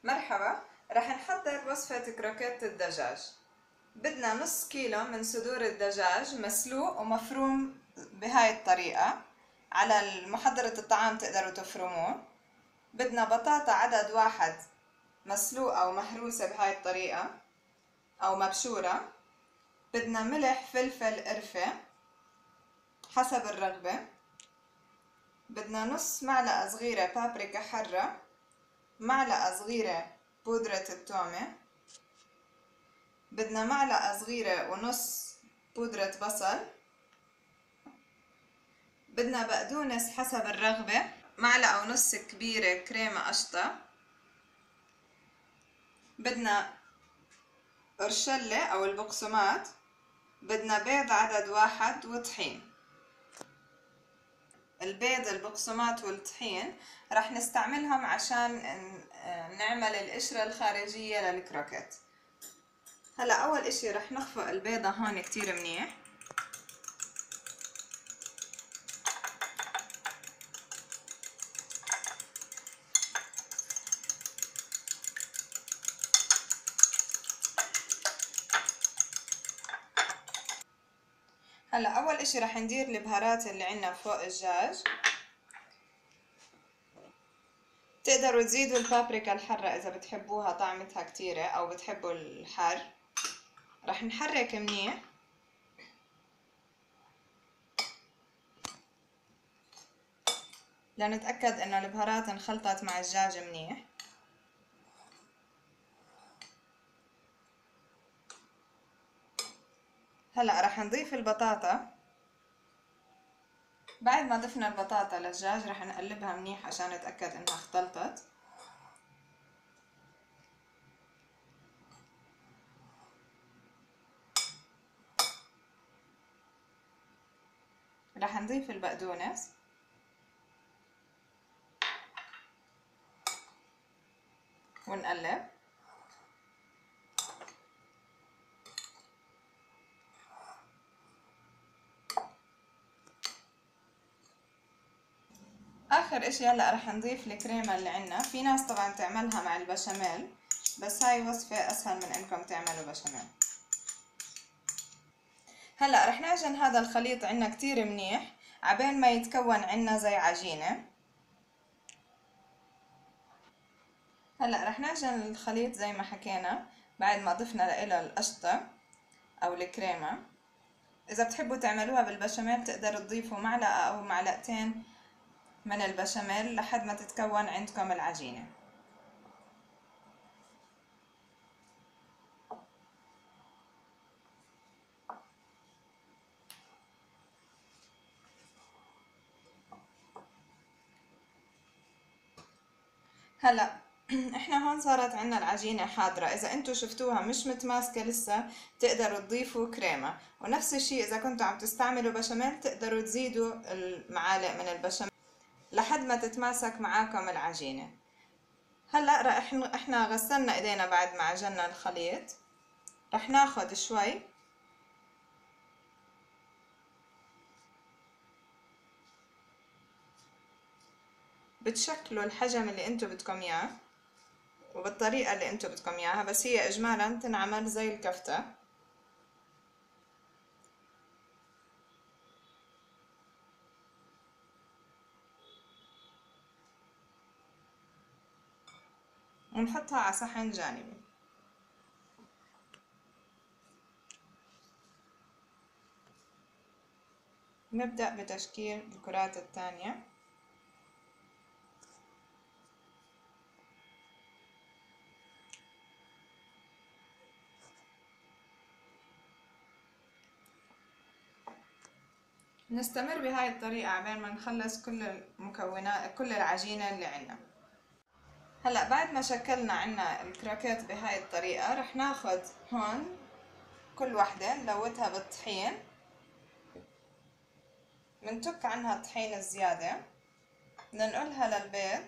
مرحبا، رح نحضر وصفة كروكيت الدجاج. بدنا نص كيلو من صدور الدجاج مسلوق ومفروم بهاي الطريقة. على محضرة الطعام تقدروا تفرموه. بدنا بطاطا عدد واحد مسلوقة ومهروسة بهاي الطريقة أو مبشورة. بدنا ملح فلفل قرفة حسب الرغبة. بدنا نص معلقة صغيرة بابريكا حرة، معلقة صغيرة بودرة التومة، بدنا معلقة صغيرة ونص بودرة بصل، بدنا بقدونس حسب الرغبة، معلقة ونص كبيرة كريمة قشطة، بدنا قرشلة أو البقسماط، بدنا بيض عدد واحد وطحين. البيض البقسماط والطحين رح نستعملهم عشان نعمل القشرة الخارجية للكروكيت. هلا أول إشي رح نخفق البيضة هون كتير منيح. هلا اول اشي رح ندير البهارات اللي عنا فوق الدجاج. تقدروا تزيدوا البابريكا الحرة اذا بتحبوها طعمتها كتيرة او بتحبوا الحار. رح نحرك منيح لنتأكد انه البهارات انخلطت مع الدجاج منيح. هلا رح نضيف البطاطا. بعد ما ضفنا البطاطا للدجاج رح نقلبها منيح عشان نتأكد انها اختلطت. رح نضيف البقدونس ونقلب. اخر اشي هلا رح نضيف الكريمة اللي عنا. في ناس طبعا تعملها مع البشاميل، بس هاي وصفة اسهل من انكم تعملوا بشاميل. هلا رح نعجن هذا الخليط عنا كتير منيح عبين ما يتكون عنا زي عجينة. هلا رح نعجن الخليط زي ما حكينا بعد ما ضفنا له القشطة او الكريمة. اذا بتحبوا تعملوها بالبشاميل تقدروا تضيفوا معلقة او معلقتين من البشاميل لحد ما تتكون عندكم العجينة. هلا احنا هون صارت عنا العجينة حاضرة. اذا انتو شفتوها مش متماسكة لسه تقدروا تضيفوا كريمة، ونفس الشي اذا كنتوا عم تستعملوا بشاميل تقدروا تزيدوا المعالق من البشاميل لحد ما تتماسك معاكم العجينة. هلا احنا غسلنا ايدينا بعد ما عجنا الخليط. رح ناخد شوي بتشكلوا الحجم اللي انتو بدكم اياه وبالطريقة اللي انتو بدكم اياها، بس هي اجمالا تنعمل زي الكفتة. ونحطها على صحن جانبي. نبدأ بتشكيل الكرات الثانية. نستمر بهاي الطريقة عبين ما نخلص كل المكونات كل العجينة اللي عنا. هلا بعد ما شكلنا عنا الكراكيت بهاي الطريقة رح ناخد هون كل وحدة نلوتها بالطحين. منتك عنها الطحين الزيادة، ننقلها للبيض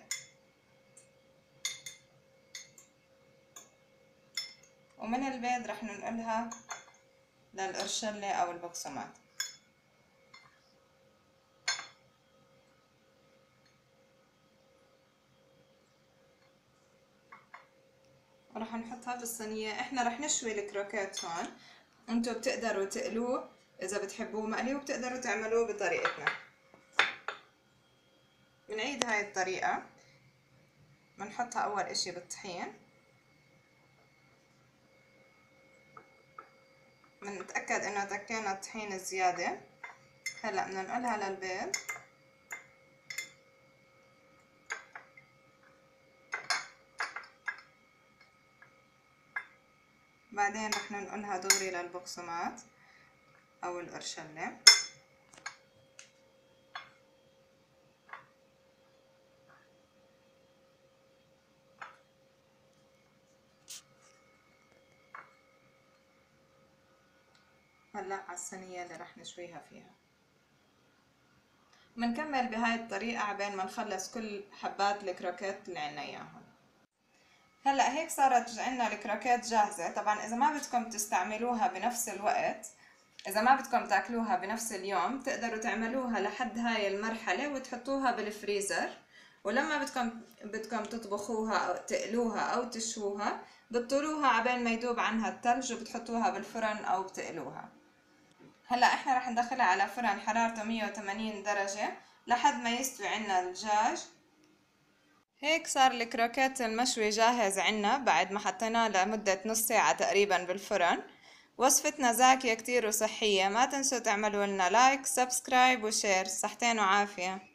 ومن البيض رح ننقلها للقرشلة أو البقسماط. وراح نحطها بالصينية. احنا راح نشوي الكروكيت هون، انتو بتقدروا تقلوه اذا بتحبوه مقلي، وبتقدروا تعملوه بطريقتنا. بنعيد هاي الطريقة، بنحطها اول اشي بالطحين، بنتأكد انه تكينا الطحين الزيادة. هلا بننقلها للبيض، بعدين رح ننقلها دغري للبقسماط او القرشلة. هلا على الصينية اللي رح نشويها فيها. بنكمل بهاي الطريقة عبين ما نخلص كل حبات الكروكيت اللي عنا اياهم. هلا هيك صارت عنا الكروكيت جاهزة. طبعا اذا ما بدكم تستعملوها بنفس الوقت، اذا ما بدكم تاكلوها بنفس اليوم، تقدروا تعملوها لحد هاي المرحلة وتحطوها بالفريزر، ولما بدكم تطبخوها او تقلوها او تشووها، بتطولوها عبين ما يذوب عنها الثلج وبتحطوها بالفرن او بتقلوها. هلا احنا رح ندخلها على فرن حرارته 180 درجة لحد ما يستوي عنا الدجاج. هيك صار الكروكيت المشوي جاهز عنا بعد ما حطيناه لمدة نص ساعة تقريبا بالفرن. وصفتنا زاكية كتير وصحية. ما تنسوا تعملوا لنا لايك، سبسكرايب وشير. صحتين وعافية.